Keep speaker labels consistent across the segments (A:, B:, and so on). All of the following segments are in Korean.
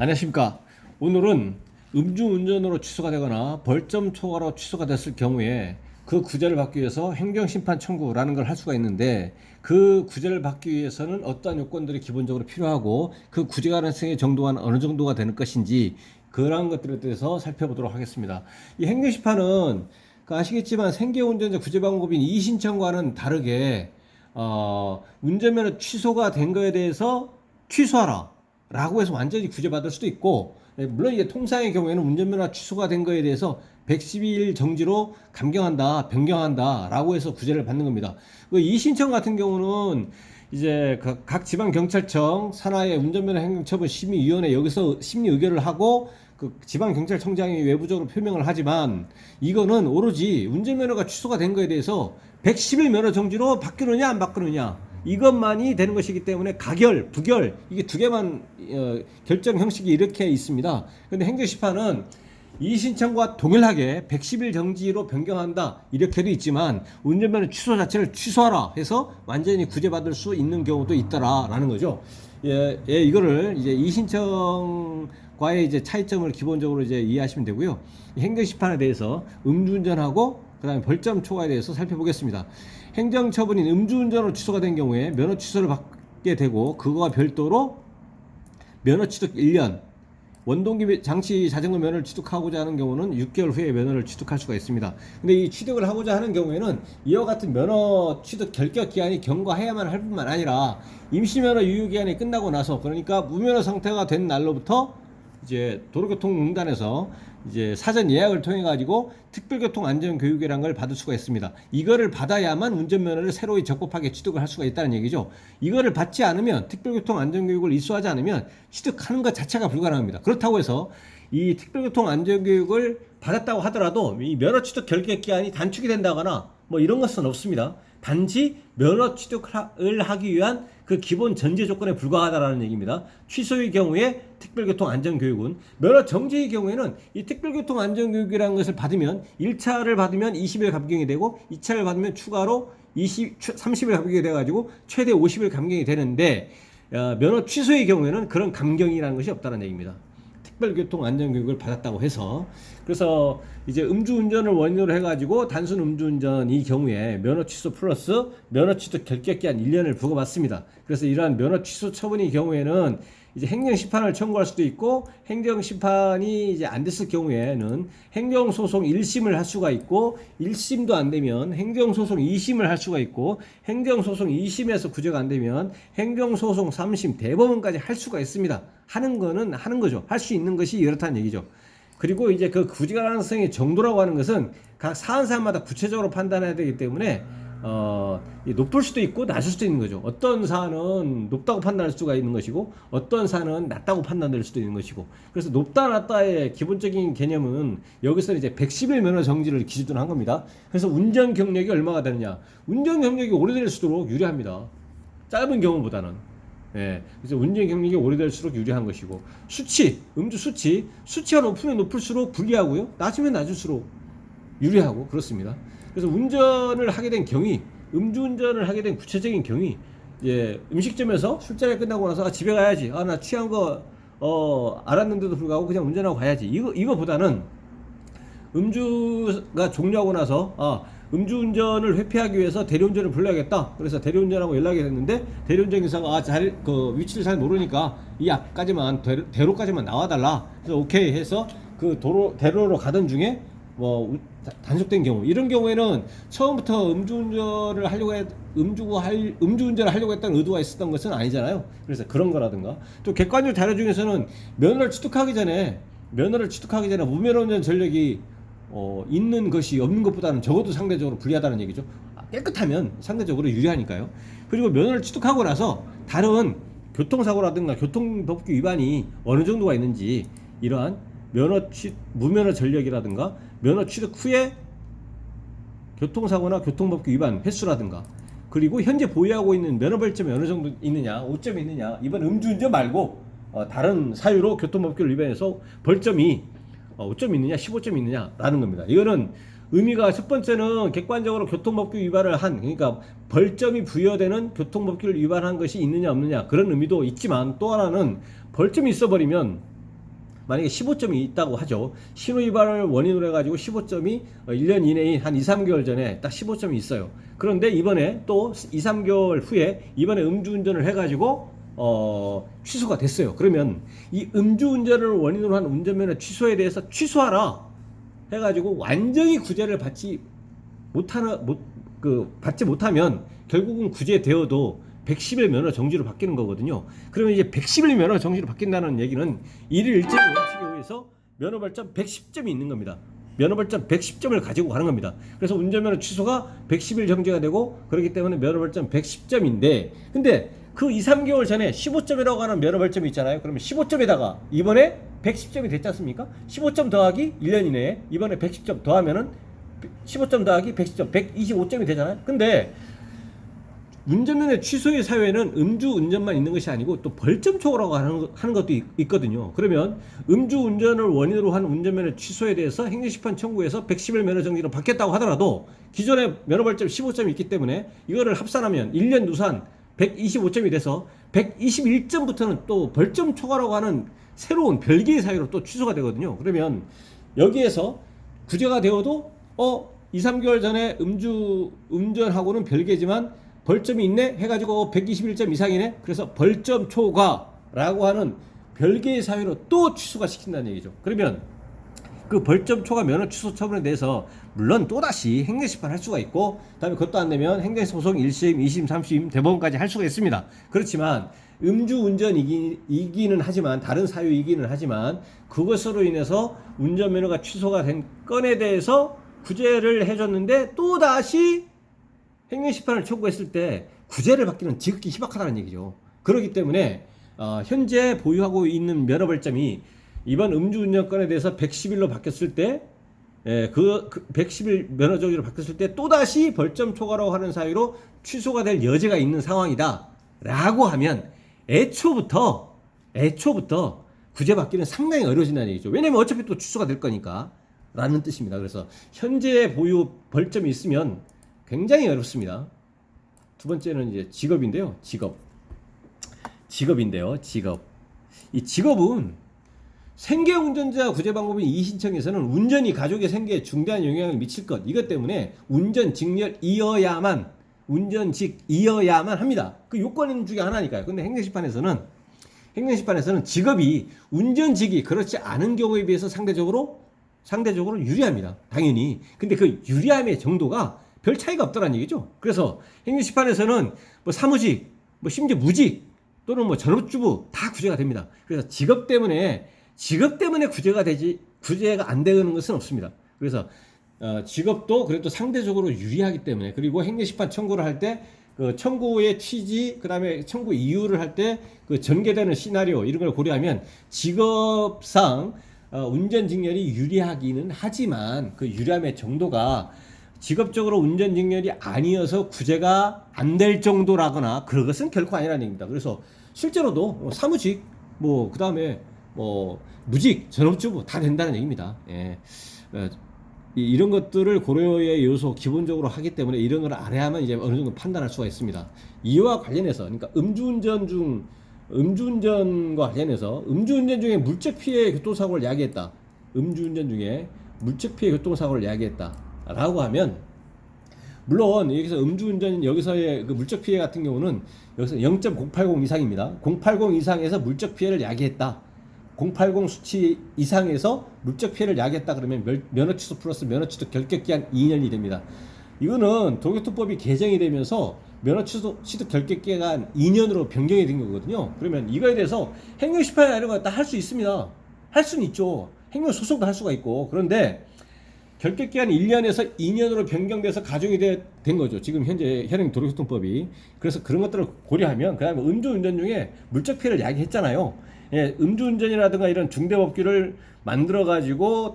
A: 안녕하십니까. 오늘은 음주운전으로 취소가 되거나 벌점 초과로 취소가 됐을 경우에 그 구제를 받기 위해서 행정심판 청구라는 걸 할 수가 있는데, 그 구제를 받기 위해서는 어떠한 요건들이 기본적으로 필요하고 그 구제 가능성의 정도가 어느 정도가 되는 것인지, 그러한 것들에 대해서 살펴보도록 하겠습니다. 이 행정심판은 아시겠지만 생계운전자 구제 방법인 이의신청과는 다르게 운전면허 취소가 된 거에 대해서 취소하라 라고 해서 완전히 구제받을 수도 있고, 물론 이제 통상의 경우에는 운전면허 취소가 된 거에 대해서 112일 정지로 감경한다, 변경한다 라고 해서 구제를 받는 겁니다. 이의신청 같은 경우는 이제 각 지방경찰청 산하의 운전면허 행정처분 심의위원회, 여기서 심의 의결을 하고 그 지방경찰청장이 외부적으로 표명을 하지만, 이거는 오로지 운전면허가 취소가 된 거에 대해서 110일 면허 정지로 바뀌느냐 안 바뀌느냐 이것만이 되는 것이기 때문에 가결, 부결 이게 두 개만 결정 형식이 이렇게 있습니다. 그런데 행정심판은 이 신청과 동일하게 110일 정지로 변경한다 이렇게도 있지만, 운전면허 취소 자체를 취소하라 해서 완전히 구제받을 수 있는 경우도 있다라는 거죠. 이거를 이제 이 신청과의 이제 차이점을 기본적으로 이제 이해하시면 되고요. 행정심판에 대해서 음주운전하고 그다음에 벌점 초과에 대해서 살펴보겠습니다. 행정처분인 음주운전으로 취소가 된 경우에 면허 취소를 받게 되고, 그거와 별도로 면허 취득 1년, 원동기 장치 자전거 면허를 취득하고자 하는 경우는 6개월 후에 면허를 취득할 수가 있습니다. 근데 이 취득을 하고자 하는 경우에는 이와 같은 면허 취득 결격 기한이 경과해야만 할 뿐만 아니라, 임시면허 유효 기한이 끝나고 나서, 그러니까 무면허 상태가 된 날로부터 이제 도로교통공단에서 이제 사전 예약을 통해 가지고 특별교통 안전 교육이라는 걸 받을 수가 있습니다. 이거를 받아야만 운전면허를 새로이 적법하게 취득을 할 수가 있다는 얘기죠. 이거를 받지 않으면, 특별교통 안전 교육을 이수하지 않으면 취득하는 것 자체가 불가능합니다. 그렇다고 해서 이 특별교통 안전 교육을 받았다고 하더라도 이 면허 취득 결격 기한이 단축이 된다거나 뭐 이런 것은 없습니다. 단지 면허 취득을 하기 위한 그 기본 전제 조건에 불과하다라는 얘기입니다. 취소의 경우에 특별교통 안전교육은, 면허 정지의 경우에는 이 특별교통 안전교육이라는 것을 받으면 1차를 받으면 20일 감경이 되고, 2차를 받으면 추가로 30일 감경이 돼가지고 최대 50일 감경이 되는데, 면허 취소의 경우에는 그런 감경이라는 것이 없다는 얘기입니다. 특별교통 안전교육을 받았다고 해서. 그래서 이제 음주운전을 원인으로 해가지고 단순 음주운전 이 경우에 면허 취소 플러스 면허 취득 결격기한 1년을 부과받습니다. 그래서 이러한 면허 취소 처분의 경우에는 이제 행정심판을 청구할 수도 있고, 행정심판이 이제 안 됐을 경우에는 행정소송 1심을 할 수가 있고, 1심도 안 되면 행정소송 2심을 할 수가 있고, 행정소송 2심에서 구제가 안 되면 행정소송 3심 대법원까지 할 수가 있습니다. 하는 거는 하는 거죠. 할 수 있는 것이 이렇다는 얘기죠. 그리고 이제 그 구제 가능성의 정도라고 하는 것은 각 사안사안마다 구체적으로 판단해야 되기 때문에 높을 수도 있고 낮을 수도 있는 거죠. 어떤 사안은 높다고 판단할 수가 있는 것이고, 어떤 사안은 낮다고 판단될 수도 있는 것이고. 그래서 높다 낮다의 기본적인 개념은 여기서 이제 110일 면허 정지를 기준으로 한 겁니다. 그래서 운전 경력이 얼마가 되느냐, 운전 경력이 오래될수록 유리합니다. 짧은 경우보다는. 그래서 운전 경력이 오래될수록 유리한 것이고, 음주 수치가 높으면 높을수록 불리하고요, 낮으면 낮을수록 유리하고 그렇습니다. 그래서 운전을 하게 된 경위, 음주운전을 하게 된 구체적인 경위, 음식점에서 술자리 끝나고 나서 집에 가야지, 나 취한 거 알았는데도 불구하고 그냥 운전하고 가야지, 이거보다는 음주가 종료하고 나서 음주운전을 회피하기 위해서 대리운전을 불러야겠다. 그래서 대리운전하고 연락이 됐는데, 대리운전 기사가 그 위치를 잘 모르니까 이 앞까지만 대로까지만 나와달라. 그래서 오케이 해서 그 대로로 가던 중에 뭐 단속된 경우, 이런 경우에는 처음부터 음주운전을 하려고 했던 의도가 있었던 것은 아니잖아요. 그래서 그런 거라든가, 또 객관적 자료 중에서는 면허를 취득하기 전에 무면허 운전 전력이 있는 것이 없는 것보다는 적어도 상대적으로 불리하다는 얘기죠. 깨끗하면 상대적으로 유리하니까요. 그리고 면허를 취득하고 나서 다른 교통사고라든가 교통법규 위반이 어느 정도가 있는지, 이러한 무면허 전력이라든가 면허 취득 후에 교통사고나 교통법규 위반 횟수라든가, 그리고 현재 보유하고 있는 면허 벌점이 어느 정도 있느냐, 5점이 있느냐, 이번 음주운전 말고 다른 사유로 교통법규를 위반해서 벌점이 5점 있느냐 15점 있느냐 라는 겁니다. 이거는 의미가, 첫 번째는 객관적으로 교통법규 위반을 그러니까 벌점이 부여되는 교통법규를 위반한 것이 있느냐 없느냐, 그런 의미도 있지만, 또 하나는 벌점이 있어버리면 만약에 15점이 있다고 하죠. 신호위반을 원인으로 해가지고 15점이 1년 이내인 한 2, 3개월 전에 딱 15점이 있어요. 그런데 이번에 또 2, 3개월 후에 이번에 음주운전을 해가지고 취소가 됐어요. 그러면 이 음주운전을 원인으로 한 운전면허 취소에 대해서 취소하라 해가지고 완전히 구제를 받지 못하면 결국은 구제되어도 110일 면허 정지로 바뀌는 거거든요. 그러면 이제 110일 면허 정지로 바뀐다는 얘기는 일일 일제 원칙에 의해서 면허 발전 110점이 있는 겁니다. 면허 발전 110점을 가지고 가는 겁니다. 그래서 운전면허 취소가 110일 정지가 되고 그렇기 때문에 면허 발전 110점인데 근데 그 2, 3개월 전에 15점이라고 하는 면허 발점이 있잖아요. 그러면 15점에다가 이번에 110점이 됐지 않습니까? 15점 더하기 1년 이내에 이번에 110점 더하면은 15점 더하기 110점 125점이 되잖아요. 근데 운전면허 취소의 사유에는 음주운전만 있는 것이 아니고 또 벌점 초과라고 하는 것도 있거든요. 그러면 음주운전을 원인으로 한 운전면허 취소에 대해서 행정심판 청구해서 110일 면허 정지로 바뀌었다고 하더라도 기존에 면허 벌점 15점이 있기 때문에 이거를 합산하면 1년 누산 125점이 돼서 121점부터는 또 벌점 초과라고 하는 새로운 별개의 사유로 또 취소가 되거든요. 그러면 여기에서 구제가 되어도 2, 3개월 전에 음주운전하고는 별개지만 벌점이 있네 해가지고 121점 이상이네 그래서 벌점 초과라고 하는 별개의 사유로 또 취소가 시킨다는 얘기죠. 그러면 그 벌점 초과 면허 취소 처분에 대해서 물론 또다시 행정심판 할 수가 있고 그다음에 그것도 안 되면 행정소송 1심, 2심, 3심, 대법원까지 할 수가 있습니다. 그렇지만 음주운전이기는 하지만 다른 사유이기는 하지만 그것으로 인해서 운전면허가 취소가 된 건에 대해서 구제를 해줬는데 또다시 행정심판을 청구했을 때 구제를 받기는 지극히 희박하다는 얘기죠. 그렇기 때문에 현재 보유하고 있는 면허 벌점이 이번 음주운전 건에 대해서 110일로 바뀌었을 때 그 110일 면허 정지로 바뀌었을 때 또다시 벌점 초과라고 하는 사유로 취소가 될 여지가 있는 상황이다 라고 하면 애초부터 구제받기는 상당히 어려워진다는 얘기죠. 왜냐면 어차피 또 취소가 될 거니까 라는 뜻입니다. 그래서 현재 보유 벌점이 있으면 굉장히 어렵습니다. 두 번째는 이제 직업인데요. 직업인데요. 이 직업은 생계운전자 구제방법인 이신청에서는 운전이 가족의 생계에 중대한 영향을 미칠 것 이것 때문에 운전직이어야만 합니다. 그 요건 중에 하나니까요. 근데 행정심판에서는 직업이 운전직이 그렇지 않은 경우에 비해서 상대적으로 유리합니다. 당연히. 근데 그 유리함의 정도가 별 차이가 없다는 얘기죠. 그래서 행정심판에서는 뭐 사무직, 뭐 심지어 무직 또는 뭐 전업주부 다 구제가 됩니다. 그래서 직업 때문에 구제가 안 되는 것은 없습니다. 그래서 직업도 그래도 상대적으로 유리하기 때문에 그리고 행정심판 청구를 할 때 그 청구의 취지 그다음에 청구 이유를 할 때 그 전개되는 시나리오 이런 걸 고려하면 직업상 운전직렬이 유리하기는 하지만 그 유리함의 정도가 직업적으로 운전직렬이 아니어서 구제가 안 될 정도라거나 그런 것은 결코 아니라는 얘기입니다. 그래서 실제로도 사무직 뭐 그다음에 뭐 무직, 전업주부 다 된다는 얘기입니다. 예. 이런 것들을 고려의 요소 기본적으로 하기 때문에 이런 걸 알아야만 이제 어느 정도 판단할 수가 있습니다. 이와 관련해서 그러니까 음주운전과 관련해서 음주운전 중에 물적 피해 교통사고를 야기했다. 음주운전 중에 물적 피해 교통사고를 야기했다라고 하면 물론 여기서 음주운전 여기서의 그 물적 피해 같은 경우는 여기서 0.080 이상입니다. 080 이상에서 물적 피해를 야기했다. 080 수치 이상에서 물적 피해를 야기했다 그러면 면허 취소 플러스 면허 취소 결격기한 2년이 됩니다. 이거는 도로교통법이 개정이 되면서 면허 취소 결격기간 2년으로 변경이 된 거거든요. 그러면 이거에 대해서 행정심판이나 이런 거 다 할 수 있습니다. 할 수는 있죠. 행정소송도 할 수가 있고. 그런데 결격기간이 1년에서 2년으로 변경돼서 가중이 된 거죠. 지금 현재 현행 도로교통법이. 그래서 그런 것들을 고려하면 그다음에 음주운전 중에 물적 피해를 야기했잖아요. 예, 음주운전이라든가 이런 중대법규를 만들어가지고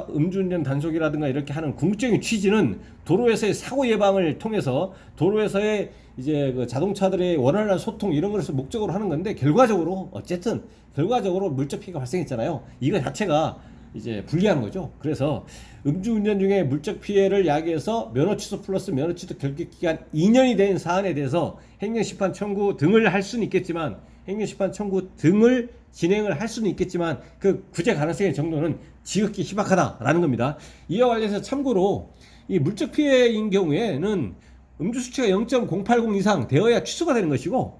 A: 음주운전 단속이라든가 이렇게 하는 궁극적인 취지는 도로에서의 사고 예방을 통해서 도로에서의 이제 그 자동차들의 원활한 소통 이런 것을 목적으로 하는 건데 결과적으로 물적 피해가 발생했잖아요. 이거 자체가 이제 불리한 거죠. 그래서 음주운전 중에 물적 피해를 야기해서 면허 취소 플러스 면허 취소 결격기간 2년이 된 사안에 대해서 행정심판 청구 등을 할 수는 있겠지만 행정심판 청구 등을 진행을 할 수는 있겠지만 그 구제 가능성의 정도는 지극히 희박하다라는 겁니다. 이와 관련해서 참고로 이 물적 피해인 경우에는 음주 수치가 0.080 이상 되어야 취소가 되는 것이고,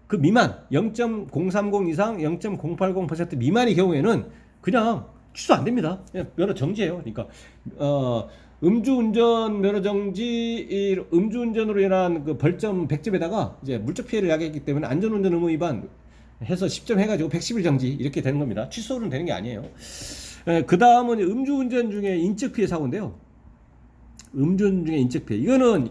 A: 그 미만 0.030 이상 0.080% 미만의 경우에는 그냥 취소 안 됩니다. 그냥 면허 정지예요. 그러니까 음주운전 면허 정지, 음주운전으로 인한 그 벌점 100점에다가 이제 물적 피해를 야기했기 때문에 안전운전 의무 위반 해서 10점 해가지고 110일 정지 이렇게 되는 겁니다. 취소는 되는 게 아니에요. 그 다음은 음주운전 중에 인적 피해 사고인데요. 음주운전 중에 인적 피해, 이거는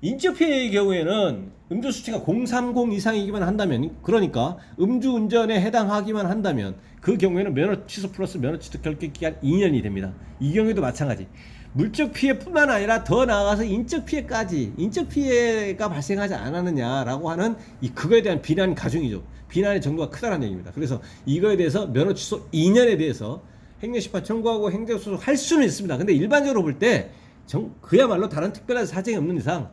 A: 인적 피해의 경우에는 음주 수치가 030 이상이기만 한다면, 그러니까 음주운전에 해당하기만 한다면 그 경우에는 면허 취소 플러스 면허 취득 결격 기간 2년이 됩니다. 이 경우에도 마찬가지. 물적 피해뿐만 아니라 더 나아가서 인적 피해까지, 인적 피해가 발생하지 않았느냐라고 하는 그거에 대한 비난 가중이죠. 비난의 정도가 크다는 얘기입니다. 그래서 이거에 대해서 면허 취소 2년에 대해서 행정심판 청구하고 행정소송 할 수는 있습니다. 근데 일반적으로 볼 때 그야말로 다른 특별한 사정이 없는 이상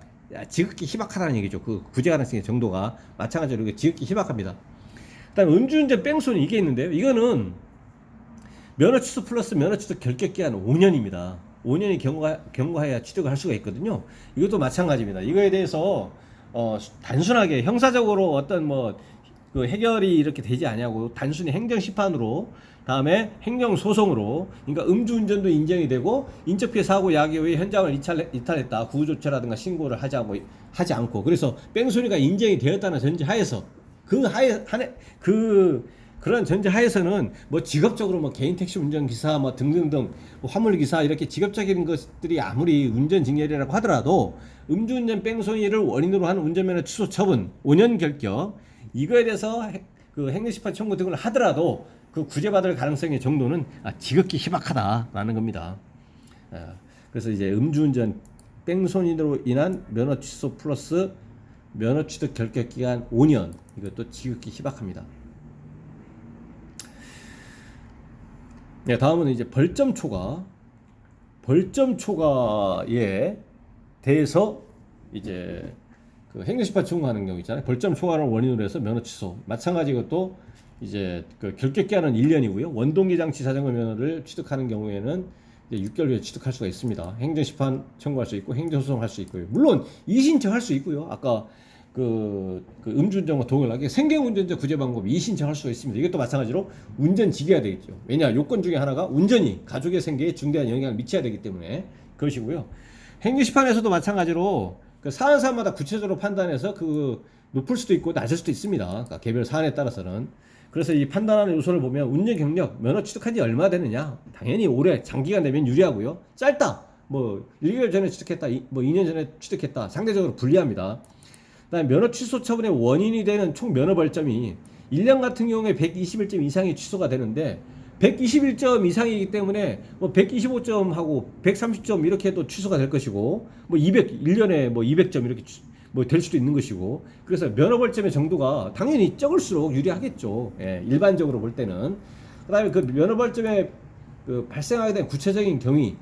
A: 지극히 희박하다는 얘기죠. 그 구제 가능성의 정도가 마찬가지로 지극히 희박합니다. 그다음 음주운전 뺑소니 이게 있는데요. 이거는 면허 취소 플러스 면허 취득 결격 기한 5년입니다. 5년이 경과해야 취득을 할 수가 있거든요. 이것도 마찬가지입니다. 이거에 대해서 단순하게 형사적으로 어떤 그 해결이 이렇게 되지 않냐고 단순히 행정심판으로, 다음에 행정소송으로, 그러니까 음주운전도 인정이 되고 인적피해 사고 야기 후에 현장을 이탈했다, 구조조치라든가 신고를 하지 않고, 그래서 뺑소니가 인정이 되었다는 전제하에서 그런 전제하에서는 직업적으로 개인 택시 운전기사 등등등 화물기사 이렇게 직업적인 것들이 아무리 운전징계라고 하더라도 음주운전 뺑소니를 원인으로 한 운전면허 취소 처분 5년 결격, 이거에 대해서 그 행정심판 청구 등을 하더라도 그 구제받을 가능성의 정도는 지극히 희박하다라는 겁니다. 그래서 이제 음주운전 뺑소니로 인한 면허 취소 플러스 면허 취득 결격 기간 5년, 이것도 지극히 희박합니다. 네, 다음은 이제 벌점 초과에 대해서 이제 그 행정심판 청구하는 경우 있잖아요. 벌점 초과를 원인으로 해서 면허 취소. 마찬가지 이것도 이제 그 결격 기한은 1년이고요. 원동기 장치 자전거 면허를 취득하는 경우에는 이제 6개월 후에 취득할 수가 있습니다. 행정심판 청구할 수 있고 행정소송할 수 있고요. 물론 이의신청할 수 있고요. 아까 그 음주운전과 동일하게 생계운전자 구제 방법 이의신청할 수가 있습니다. 이것도 마찬가지로 운전지기가 되겠죠. 왜냐, 요건 중에 하나가 운전이 가족의 생계에 중대한 영향을 미쳐야 되기 때문에 그것이고요. 행정심판에서도 마찬가지로 그 사안사안마다 구체적으로 판단해서 높을 수도 있고 낮을 수도 있습니다. 그러니까 개별 사안에 따라서는. 그래서 이 판단하는 요소를 보면 운전 경력, 면허 취득한 지 얼마 되느냐, 당연히 오래 장기간 되면 유리하고요. 짧다, 1개월 전에 취득했다, 2년 전에 취득했다, 상대적으로 불리합니다. 그다음에 면허 취소 처분의 원인이 되는 총 면허 벌점이 1년 같은 경우에 121점 이상이 취소가 되는데 121점 이상이기 때문에 125점하고 130점 이렇게 해도 취소가 될 것이고 1년에 200점 이렇게 될 수도 있는 것이고, 그래서 면허 벌점의 정도가 당연히 적을수록 유리하겠죠. 예, 일반적으로 볼 때는. 그다음에 그 면허 벌점에 발생하게 된 구체적인 경위,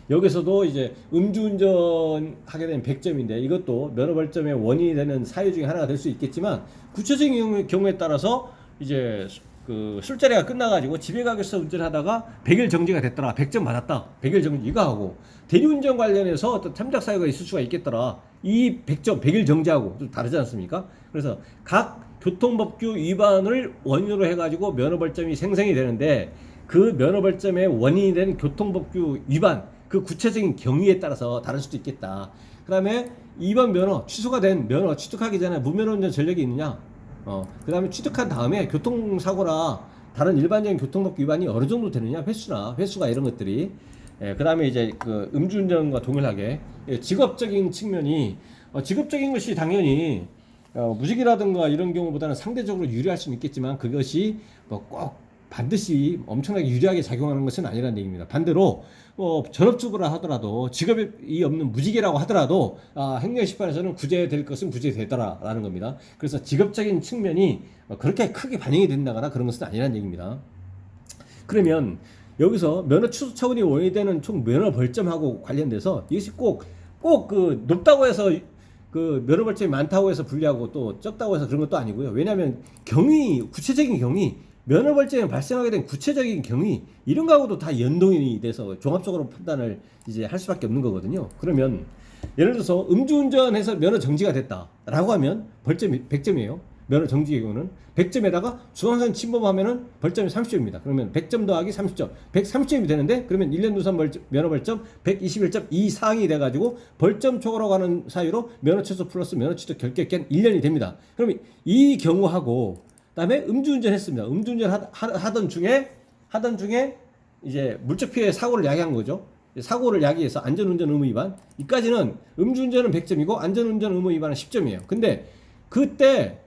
A: 여기서도 이제 음주운전 하게 되면 100점인데 이것도 면허 벌점의 원인이 되는 사유 중에 하나가 될 수 있겠지만, 구체적인 경우에 따라서 이제 그 술자리가 끝나가지고 집에 가겠어 운전하다가 100일 정지가 됐더라, 100점 받았다, 100일 정지 이거 하고, 대리운전 관련해서 어떤 참작 사유가 있을 수가 있겠더라, 이 100점 100일 정지하고 좀 다르지 않습니까? 그래서 각 교통법규 위반을 원인으로 해가지고 면허 벌점이 생성이 되는데, 그 면허 벌점의 원인이 되는 교통법규 위반, 그 구체적인 경위에 따라서 다를 수도 있겠다. 그 다음에 이번 면허 취소가 된 면허 취득하기 전에 무면허 운전 전력이 있느냐, 그 다음에 취득한 다음에 교통사고나 다른 일반적인 교통법규 위반이 어느 정도 되느냐, 횟수가 이런 것들이. 그 다음에 이제 그 음주운전과 동일하게 직업적인 측면이, 직업적인 것이 당연히 무직이라든가 이런 경우보다는 상대적으로 유리할 수는 있겠지만, 그것이 꼭 반드시 엄청나게 유리하게 작용하는 것은 아니라는 얘기입니다. 반대로 전업주부라 하더라도, 직업이 없는 무직이라고 하더라도 행정심판에서는 구제될 것은 구제되더라라는 겁니다. 그래서 직업적인 측면이 그렇게 크게 반영이 된다거나 그런 것은 아니라는 얘기입니다. 그러면 여기서 면허 취소 처분이 원인이 되는 총 면허 벌점하고 관련돼서 이것이 꼭 그 높다고 해서 그 면허 벌점이 많다고 해서 불리하고 또 적다고 해서 그런 것도 아니고요. 왜냐하면 구체적인 경위 면허 벌점이 발생하게 된 구체적인 경위 이런 거하고도 다 연동이 돼서 종합적으로 판단을 이제 할 수밖에 없는 거거든요. 그러면 예를 들어서 음주운전해서 면허 정지가 됐다라고 하면 벌점이 100점이에요. 면허 정지 경우는 100점에다가 중앙선 침범하면은 벌점이 30점입니다. 그러면 100점 더하기 30점, 130점이 되는데 그러면 1년 누산 면허 벌점 121점 이상이 돼가지고 벌점 초과라고 하는 사유로 면허 취소 플러스 면허 취소 결격기한 1년이 됩니다. 그러면 이 경우하고 그다음에 음주운전 했습니다. 음주운전 하던 중에 이제 물적 피해 사고를 야기한 거죠. 사고를 야기해서 안전운전 의무 위반. 이까지는 음주운전은 100점이고 안전운전 의무 위반은 10점이에요. 근데 그때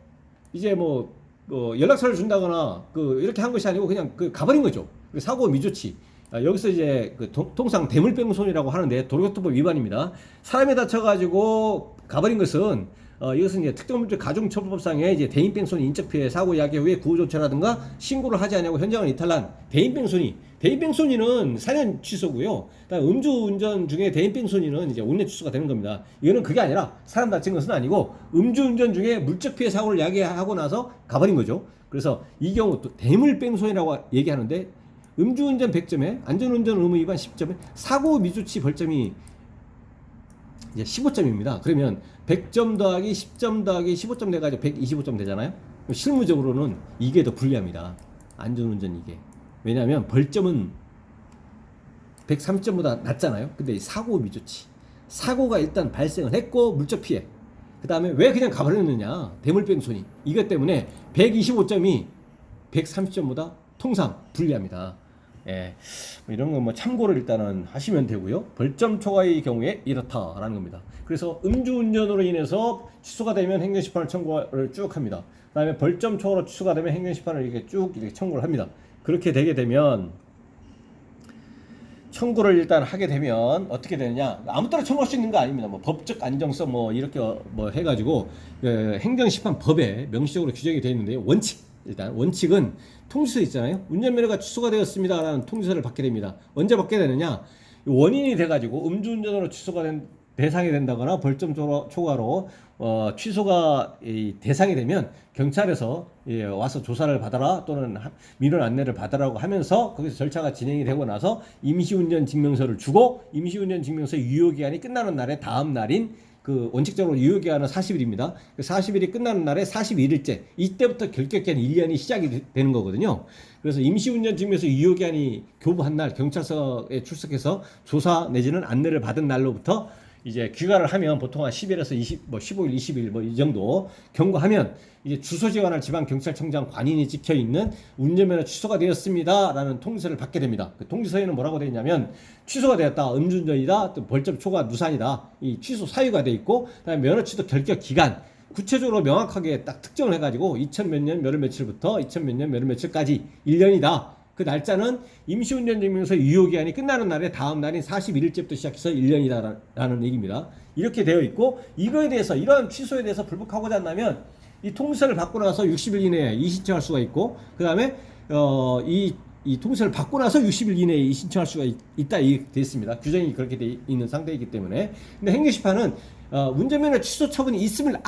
A: 이제 뭐 연락처를 준다거나 이렇게 한 것이 아니고 그냥 가버린 거죠. 사고 미조치. 여기서 이제 통상 대물뺑손이라고 하는데 도로교통법 위반입니다. 사람이 다쳐가지고 가버린 것은 이것은 이제 특정물질 가중처벌법상의 이제 대인뺑손 인적피해 사고 야기 후에 구호조치라든가 신고를 하지 않냐고 현장을 이탈한 대인뺑손이는 4년 취소고요. 그다음 음주운전 중에 대인뺑손이는 이제 5년 취소가 되는 겁니다. 이거는 그게 아니라 사람 다친 것은 아니고 음주운전 중에 물적 피해 사고를 야기하고 나서 가버린 거죠. 그래서 이 경우 또 대물뺑손이라고 얘기하는데 음주운전 100점에 안전운전 의무 위반 10점에 사고 미조치 벌점이 이제 15점입니다. 그러면 100점 더하기 10점 더하기 15점 돼가지고 125점 되잖아요. 실무적으로는 이게 더 불리합니다. 안전운전 이게. 왜냐하면 벌점은 103점보다 낮잖아요. 근데 사고 미조치. 사고가 일단 발생을 했고 물적 피해. 그 다음에 왜 그냥 가버렸느냐. 대물뺑소니. 이것 때문에 125점이 130점보다 통상 불리합니다. 예, 이런 거 뭐 참고를 일단은 하시면 되고요. 벌점 초과의 경우에 이렇다라는 겁니다. 그래서 음주운전으로 인해서 취소가 되면 행정심판을 청구를 쭉 합니다. 그다음에 벌점 초과로 취소가 되면 행정심판을 이렇게 청구를 합니다. 그렇게 되게 되면 청구를 일단 하게 되면 어떻게 되느냐? 아무 때나 청구할 수 있는 거 아닙니다. 뭐 법적 안정성 뭐 이렇게 뭐 해가지고 행정심판법에 명시적으로 규정이 되어 있는데요. 일단 원칙은 통지서 있잖아요. 운전면허가 취소가 되었습니다라는 통지서를 받게 됩니다. 언제 받게 되느냐? 원인이 돼가지고 음주운전으로 취소가 된 대상이 된다거나 벌점 초과로 취소가 대상이 되면 경찰에서 와서 조사를 받아라 또는 민원 안내를 받아라고 하면서 거기서 절차가 진행이 되고 나서 임시운전 증명서를 주고 임시운전 증명서 유효기한이 끝나는 날에 다음 날인 원칙적으로 유효기한은 40일입니다. 40일이 끝나는 날에 41일째 이때부터 결격기한 1년이 시작이 되는 거거든요. 그래서 임시운전 증명서 유효기한이 교부한 날 경찰서에 출석해서 조사 내지는 안내를 받은 날로부터 이제 귀가를 하면 보통 한 10일에서 15일, 20일 뭐 이 정도 경고하면 이제 주소 지원할 지방경찰청장 관인이 찍혀 있는 운전면허 취소가 되었습니다라는 통지서를 받게 됩니다. 그 통지서에는 뭐라고 되어 있냐면 취소가 되었다, 음주운전이다, 또 벌점 초과 누산이다, 이 취소 사유가 되어 있고, 그다음에 면허 취소 결격 기간 구체적으로 명확하게 딱 특정을 해가지고 2000 몇 년 몇월 며칠부터 2000 몇 년 몇월 며칠까지 1년이다. 그 날짜는 임시운전증명서 유효기한이 끝나는 날에 다음 날인 41일째부터 시작해서 1년이다라는 얘기입니다. 이렇게 되어 있고 이거에 대해서 이러한 취소에 대해서 불복하고자 한다면 이 통지서를 받고 나서 60일 이내에 이의신청할 수가 있고 그 다음에 이 통지서를 받고 나서 60일 이내에 이의신청할 수가 있다 이렇게 되어 있습니다. 규정이 그렇게 되어 있는 상태이기 때문에. 근데 행정심판은 운전면허 취소 처분이 있으면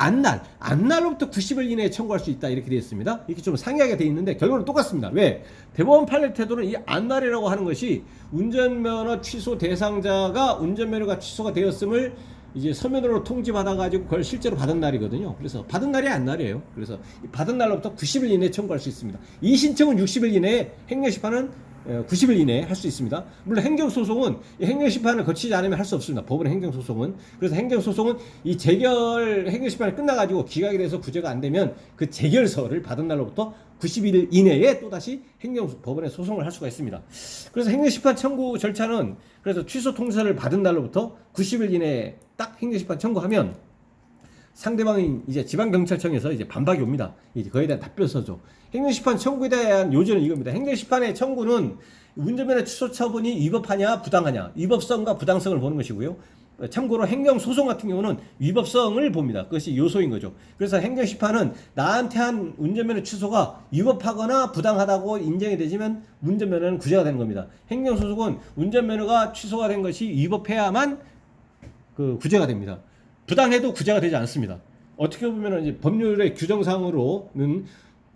A: 안날로부터 90일 이내에 청구할 수 있다 이렇게 되어 있습니다. 이렇게 좀 상이하게 되어 있는데 결론은 똑같습니다. 왜? 대법원 판례 태도는 이 안날이라고 하는 것이 운전면허 취소 대상자가 운전면허가 취소가 되었음을 이제 서면으로 통지받아가지고 그걸 실제로 받은 날이거든요. 그래서 받은 날이 안날이에요. 그래서 받은 날로부터 90일 이내에 청구할 수 있습니다. 이 신청은 60일 이내에 행정심판은 90일 이내에 할 수 있습니다. 물론 행정소송은 행정심판을 거치지 않으면 할 수 없습니다. 법원의 행정소송은. 그래서 행정소송은 이 행정심판이 끝나가지고 기각이 돼서 구제가 안 되면 그 재결서를 받은 날로부터 90일 이내에 또다시 법원에 소송을 할 수가 있습니다. 그래서 행정심판 청구 절차는 그래서 취소 통지서를 받은 날로부터 90일 이내에 딱 행정심판 청구하면 상대방이 이제 지방경찰청에서 이제 반박이 옵니다. 이제 그에 대한 답변서죠. 행정심판 청구에 대한 요지는 이겁니다. 행정심판의 청구는 운전면허 취소 처분이 위법하냐 부당하냐 위법성과 부당성을 보는 것이고요. 참고로 행정소송 같은 경우는 위법성을 봅니다. 그것이 요소인 거죠. 그래서 행정심판은 나한테 한 운전면허 취소가 위법하거나 부당하다고 인정이 되지만 운전면허는 구제가 되는 겁니다. 행정소송은 운전면허가 취소가 된 것이 위법해야만 구제가 됩니다. 부당해도 구제가 되지 않습니다. 어떻게 보면 이제 법률의 규정상으로는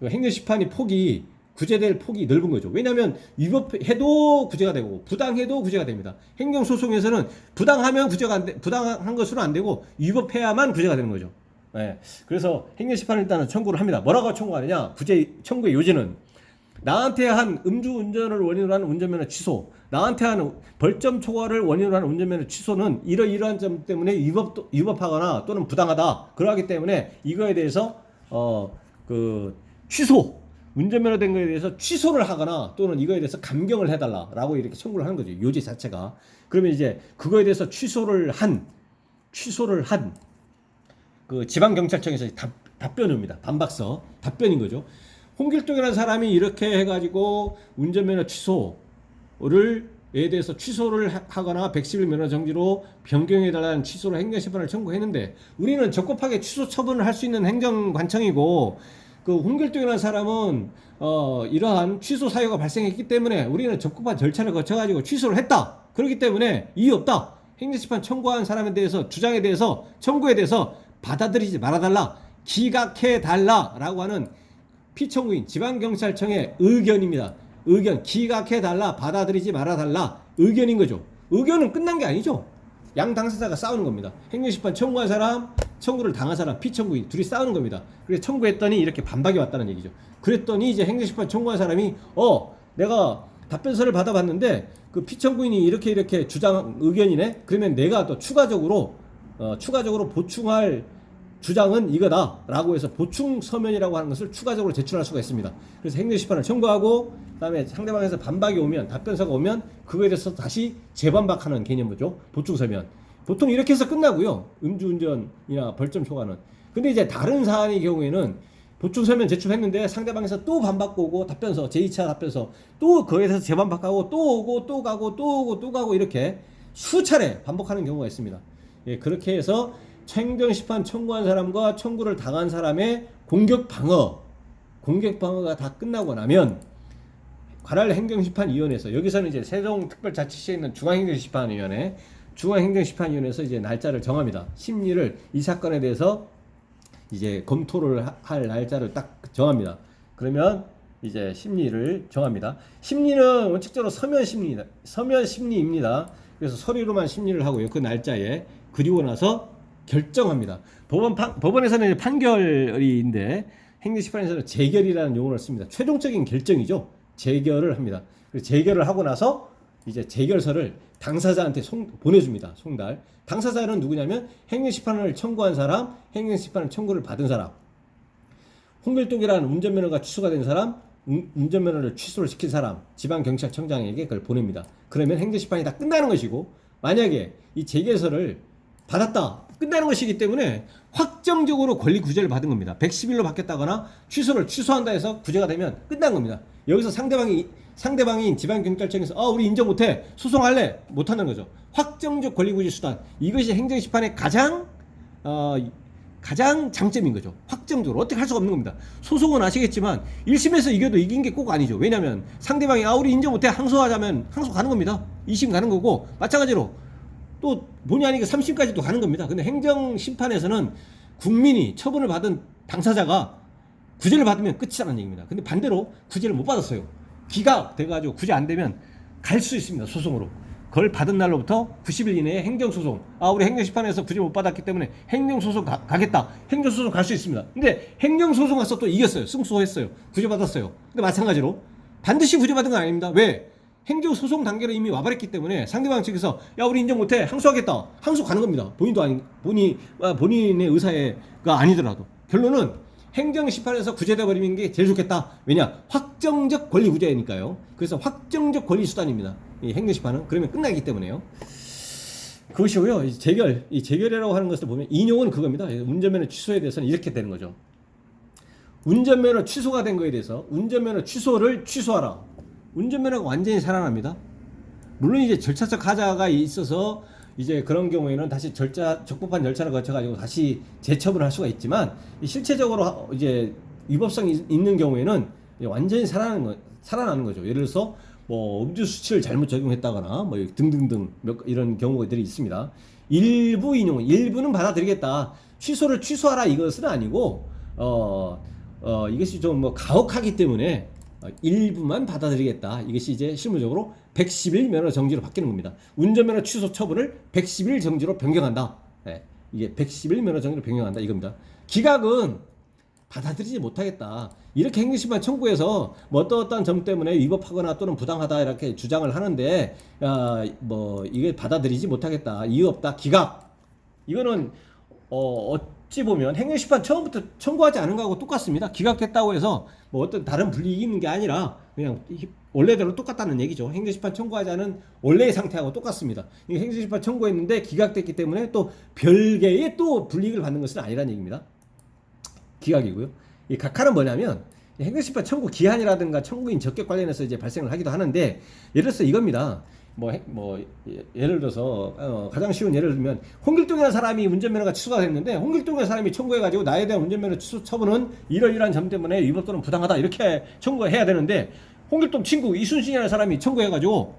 A: 행정심판이 폭이 구제될 폭이 넓은 거죠. 왜냐하면 위법해도 구제가 되고 부당해도 구제가 됩니다. 행정소송에서는 부당하면 구제가 안 돼, 부당한 것으로 안 되고 위법해야만 구제가 되는 거죠. 네. 그래서 행정심판은 일단은 청구를 합니다. 뭐라고 청구하느냐? 구제 청구의 요지는 나한테 한 음주운전을 원인으로 하는 운전면허 취소, 나한테 한 벌점 초과를 원인으로 하는 운전면허 취소는 이러이러한 점 때문에 위법하거나 또는 부당하다. 그러하기 때문에 이거에 대해서 취소, 운전면허 된 거에 대해서 취소를 하거나 또는 이거에 대해서 감경을 해달라라고 이렇게 청구를 하는 거죠. 요지 자체가. 그러면 이제 그거에 대해서 취소를 한 그 지방경찰청에서 답변을 옵니다. 반박서 답변인 거죠. 홍길동이라는 사람이 이렇게 해가지고 운전면허 취소를 에 대해서 취소를 하거나 111 면허 정지로 변경해달라는 취소로 행정심판을 청구했는데 우리는 적법하게 취소 처분을 할 수 있는 행정관청이고 그 홍길동이라는 사람은 이러한 취소 사유가 발생했기 때문에 우리는 적법한 절차를 거쳐가지고 취소를 했다. 그렇기 때문에 이유 없다. 행정심판 청구한 사람에 대해서 주장에 대해서 청구에 대해서 받아들이지 말아달라. 기각해달라라고 하는 피청구인 지방경찰청의 의견입니다. 의견, 기각해달라, 받아들이지 말아달라, 의견인 거죠. 의견은 끝난 게 아니죠. 양 당사자가 싸우는 겁니다. 행정심판 청구한 사람, 청구를 당한 사람, 피청구인 둘이 싸우는 겁니다. 그래서 청구했더니 이렇게 반박이 왔다는 얘기죠. 그랬더니 이제 행정심판 청구한 사람이 내가 답변서를 받아봤는데 그 피청구인이 이렇게 주장 의견이네. 그러면 내가 또 추가적으로 보충할 주장은 이거다라고 해서 보충 서면이라고 하는 것을 추가적으로 제출할 수가 있습니다. 그래서 행정심판을 청구하고 그다음에 상대방에서 반박이 오면 답변서가 오면 그거에 대해서 다시 재반박하는 개념이죠. 보충 서면. 보통 이렇게 해서 끝나고요. 음주운전이나 벌점 초과는. 근데 이제 다른 사안의 경우에는 보충 서면 제출했는데 상대방에서 또 반박 오고 답변서 제2차 답변서 또 거기에 대해서 재반박하고 또 오고 또 가고 또 오고 또 가고 이렇게 수차례 반복하는 경우가 있습니다. 예, 그렇게 해서 행정심판 청구한 사람과 청구를 당한 사람의 공격 방어가 다 끝나고 나면 관할 행정심판위원회에서 여기서는 이제 세종특별자치시에 있는 중앙행정심판위원회에서 이제 날짜를 정합니다. 심리를 이 사건에 대해서 이제 검토를 할 날짜를 딱 정합니다. 그러면 이제 심리를 정합니다. 심리는 원칙적으로 서면 심리입니다. 그래서 서류로만 심리를 하고요. 그 날짜에 그리고 나서 결정합니다. 법원에서는 이제 판결인데 행정심판에서는 재결이라는 용어를 씁니다. 최종적인 결정이죠. 재결을 합니다. 그래서 재결을 하고 나서 이제 재결서를 당사자한테 보내줍니다. 송달. 당사자는 누구냐면 행정심판을 청구한 사람, 행정심판 청구를 받은 사람. 홍길동이라는 운전면허가 취소가 된 사람, 운전면허를 취소를 시킨 사람, 지방경찰청장에게 그걸 보냅니다. 그러면 행정심판이 다 끝나는 것이고 만약에 이 재결서를 받았다. 끝나는 것이기 때문에 확정적으로 권리 구제를 받은 겁니다. 110일로 바뀌었다거나 취소를 취소한다 해서 구제가 되면 끝난 겁니다. 여기서 상대방인 지방경찰청에서 우리 인정 못해 소송할래 못하는 거죠. 확정적 권리 구제 수단 이것이 행정심판의 가장 장점인 거죠. 확정적으로 어떻게 할 수가 없는 겁니다. 소송은 아시겠지만 1심에서 이겨도 이긴 게 꼭 아니죠. 왜냐하면 상대방이 우리 인정 못해 항소하자면 항소 가는 겁니다. 2심 가는 거고 마찬가지로 또 본의 아니게 3심까지도 가는 겁니다. 근데 행정심판에서는 국민이 처분을 받은 당사자가 구제를 받으면 끝이라는 얘기입니다. 근데 반대로 구제를 못 받았어요. 기각돼가지고 구제 안 되면 갈 수 있습니다. 소송으로. 그걸 받은 날로부터 90일 이내에 행정소송. 우리 행정심판에서 구제 못 받았기 때문에 행정소송 가겠다. 행정소송 갈 수 있습니다. 근데 행정소송 가서 또 이겼어요. 승소했어요. 구제 받았어요. 근데 마찬가지로 반드시 구제 받은 건 아닙니다. 왜? 행정소송 단계로 이미 와버렸기 때문에 상대방 측에서 우리 인정 못해 항소하겠다. 항소 가는 겁니다. 본인의 의사가 아니더라도. 결론은 행정심판에서 구제돼 버리는 게 제일 좋겠다. 왜냐? 확정적 권리 구제니까요. 그래서 확정적 권리 수단입니다. 이 행정심판은. 그러면 끝나기 때문에요. 그것이고요. 이 재결이라고 하는 것을 보면 인용은 그겁니다. 운전면허 취소에 대해서는 이렇게 되는 거죠. 운전면허 취소가 된 거에 대해서 운전면허 취소를 취소하라. 운전면허가 완전히 살아납니다. 물론 이제 절차적 하자가 있어서 이제 그런 경우에는 다시 적법한 절차를 거쳐가지고 다시 재처분을 할 수가 있지만 실체적으로 이제 위법성이 있는 경우에는 완전히 살아나는 거죠. 예를 들어서 음주 수치를 잘못 적용했다거나 등등등 이런 경우들이 있습니다. 일부는 받아들이겠다. 취소를 취소하라 이것은 아니고 이것이 좀 가혹하기 때문에 일부만 받아들이겠다. 이것이 이제 실무적으로 110일 면허 정지로 바뀌는 겁니다. 운전면허 취소 처분을 110일 정지로 변경한다. 예, 이게 110일 면허 정지로 변경한다 이겁니다. 기각은 받아들이지 못하겠다. 이렇게 행정심판 청구해서 뭐 어떠한 점 때문에 위법하거나 또는 부당하다 이렇게 주장을 하는데 뭐 이게 받아들이지 못하겠다. 이유 없다. 기각. 이거는 어찌 보면 행정심판 처음부터 청구하지 않은 거하고 똑같습니다. 기각했다고 해서 뭐 어떤 다른 불이익이 있는 게 아니라 그냥 원래대로 똑같다는 얘기죠. 행정심판 청구하지 않은 원래의 상태하고 똑같습니다. 행정심판 청구했는데 기각됐기 때문에 또 별개의 또 불이익을 받는 것은 아니라는 얘기입니다. 기각이고요. 이 각하는 뭐냐면 행정심판 청구 기한이라든가 청구인 적격 관련해서 이제 발생을 하기도 하는데 예를 들어서 이겁니다. 예를 들어서 가장 쉬운 예를 들면 홍길동이라는 사람이 운전면허가 취소가 됐는데 홍길동이라는 사람이 청구해가지고 나에 대한 운전면허 취소 처분은 이러이러한 점 때문에 위법 또는 부당하다 이렇게 청구해야 되는데 홍길동 친구 이순신이라는 사람이 청구해가지고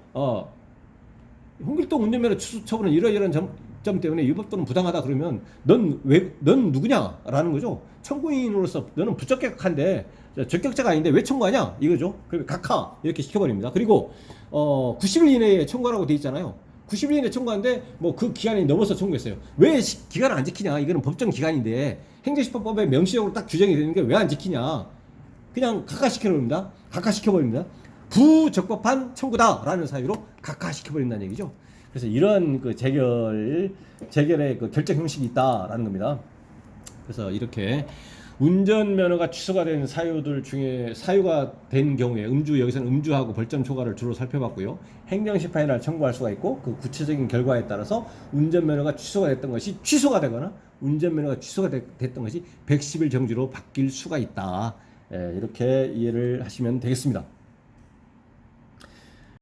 A: 홍길동 운전면허 취소 처분은 이러이러한 점 때문에 위법 또는 부당하다 그러면 넌 누구냐라는 거죠. 청구인으로서 너는 부적격한데 적격자가 아닌데 왜 청구하냐 이거죠. 그리고 각하 이렇게 시켜버립니다. 그리고 90일 이내에 청구하라고 돼 있잖아요. 90일 이내에 청구하는데 뭐 그 기간이 넘어서 청구했어요. 왜 기간을 안 지키냐? 이거는 법정 기간인데 행정심판법에 명시적으로 딱 규정이 되는 게 왜 안 지키냐? 그냥 각하시켜버립니다. 각하시켜버립니다. 부적법한 청구다라는 사유로 각하시켜버린다는 얘기죠. 그래서 이런 그 재결의 그 결정 형식이 있다라는 겁니다. 그래서 이렇게 운전면허가 취소가 된 사유들 중에 사유가 된 경우에 여기서는 음주하고 벌점 초과를 주로 살펴봤고요. 행정심판이라 청구할 수가 있고 그 구체적인 결과에 따라서 운전면허가 취소가 됐던 것이 취소가 되거나 운전면허가 취소가 됐던 것이 110일 정지로 바뀔 수가 있다. 이렇게 이해를 하시면 되겠습니다.